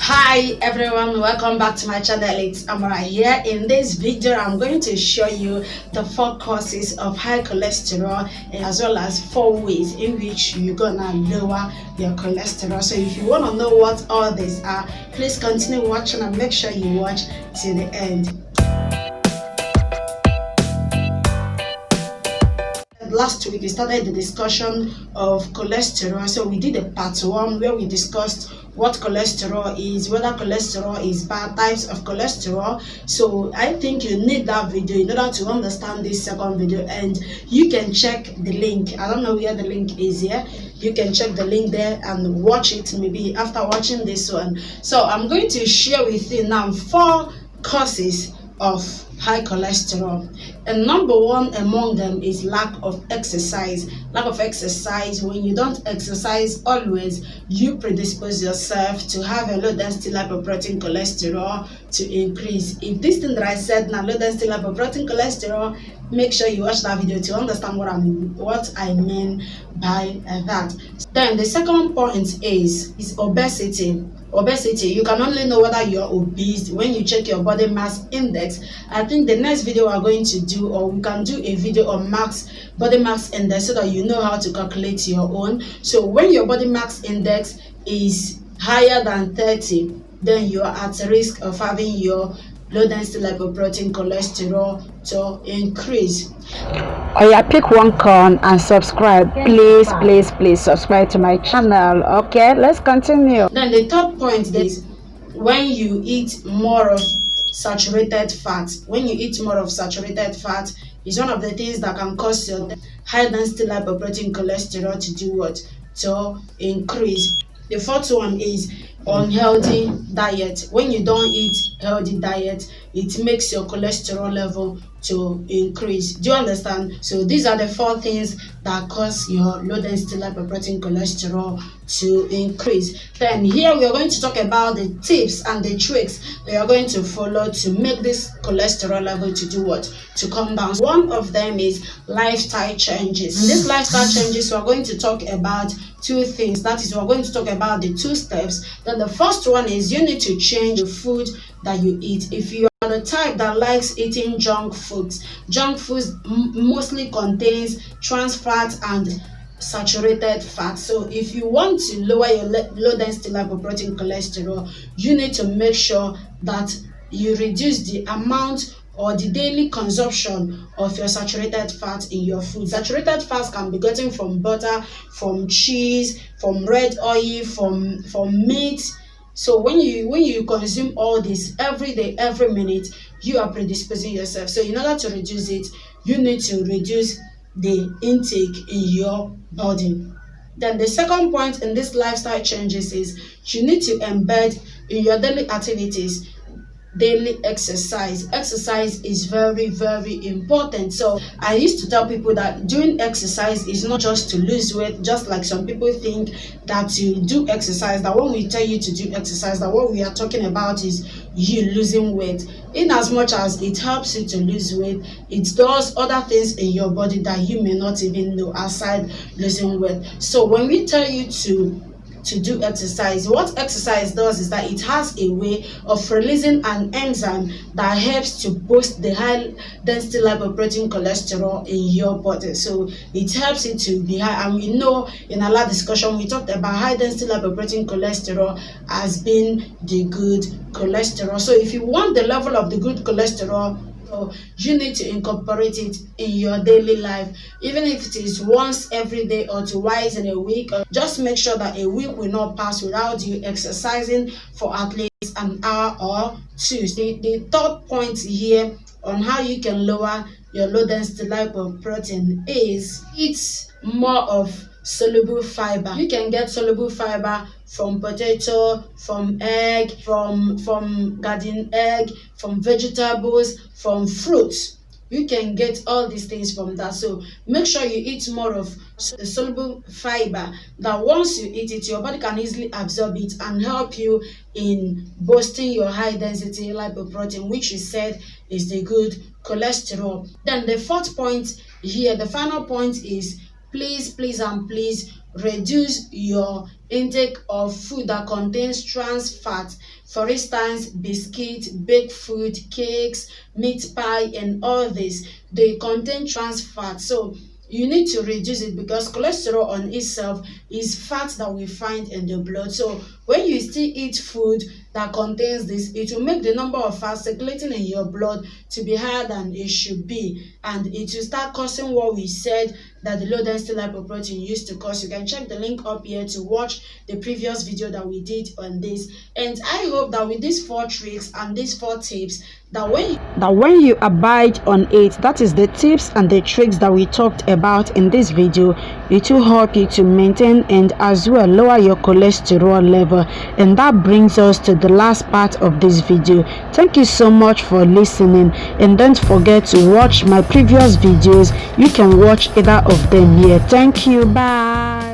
Hi everyone, welcome back to my channel. It's Amara here. In this video I'm going to show you the 4 causes of high cholesterol as well as 4 ways in which you're gonna lower your cholesterol. So if you want to know what all these are, please continue watching and make sure you watch till the end. Last week we started the discussion of cholesterol. So we did a part 1 where we discussed what cholesterol is, whether cholesterol is bad, types of cholesterol. So I think you need that video in order to understand this second video, and you can check the link. I don't know where the link is here. You can check the link there and watch it maybe after watching this one. So I'm going to share with you now 4 causes of high cholesterol, and number 1 among them is lack of exercise. Lack of exercise. When you don't exercise always, you predispose yourself to have a low density lipoprotein cholesterol to increase. If this thing that I said now, low density lipoprotein cholesterol, make sure you watch that video to understand what I mean by that. Then the second point is obesity. Obesity. You can only know whether you're obese when you check your body mass index. I think the next video we're going to do, or we can do a video on body mass index, so that you know how to calculate your own. So when your body mass index is higher than 30, then you are at risk of having your low density lipoprotein cholesterol to increase. Oh yeah, pick one corn and subscribe. Please subscribe to my channel. Okay, let's continue. Then the third point is when you eat more of saturated fat. When you eat more of saturated fat is one of the things that can cause your high density lipoprotein cholesterol to do what? To increase. The fourth one is unhealthy diet. When you don't eat healthy diet, it makes your cholesterol level to increase. Do you understand? So these are the 4 things that cause your low density lipoprotein cholesterol to increase. Then here we are going to talk about the tips and the tricks that you are going to follow to make this cholesterol level to do what? To come down. One of them is lifestyle changes. In this lifestyle changes, we are going to talk about 2 things. That is, we're going to talk about the 2 steps. Then the first one is you need to change the food that you eat. If you are the type that likes eating junk foods mostly contains trans fat and saturated fat. So if you want to lower your low density lipoprotein cholesterol, you need to make sure that you reduce the amount or the daily consumption of your saturated fat in your food. Saturated fats can be gotten from butter, from cheese, from red oil, from meat. So when you consume all this every day, every minute, you are predisposing yourself. So in order to reduce it, you need to reduce the intake in your body. Then the second point in this lifestyle changes is you need to embed in your daily activities daily exercise. Exercise is very, very important. So I used to tell people that doing exercise is not just to lose weight, just like some people think that you do exercise, that when we tell you to do exercise, that what we are talking about is you losing weight. In as much as it helps you to lose weight, it does other things in your body that you may not even know aside losing weight. So when we tell you to do exercise, what exercise does is that it has a way of releasing an enzyme that helps to boost the high density lipoprotein cholesterol in your body. So it helps it to be high, and we know in our last discussion we talked about high density lipoprotein cholesterol as being the good cholesterol. So if you want the level of the good cholesterol, you need to incorporate it in your daily life, even if it is once every day or twice in a week. Just make sure that a week will not pass without you exercising for at least an hour or 2. The third point here on how you can lower your low density lipoprotein is eat more of soluble fiber. You can get soluble fiber from potato, from egg, from garden egg, from vegetables, from fruits. You can get all these things from that. So make sure you eat more of the soluble fiber, that once you eat it, your body can easily absorb it and help you in boosting your high density lipoprotein, which we said is the good cholesterol. Then the fourth point here, the final point is please reduce your intake of food that contains trans fat. For instance, biscuit, baked food, cakes, meat pie, and all this, they contain trans fat. So you need to reduce it because cholesterol on itself is fat that we find in the blood. So when you still eat food that contains this, it will make the number of fat circulating in your blood to be higher than it should be, and it will start causing what we said that the low density lipoprotein used to cause. You can check the link up here to watch the previous video that we did on this. And I hope that with these 4 tricks and these 4 tips, that when you abide on it, that is the tips and the tricks that we talked about in this video, it will help you to maintain and as well lower your cholesterol level. And that brings us to the last part of this video. Thank you so much for listening, and don't forget to watch my previous videos. You can watch either of them here. Thank you. Bye.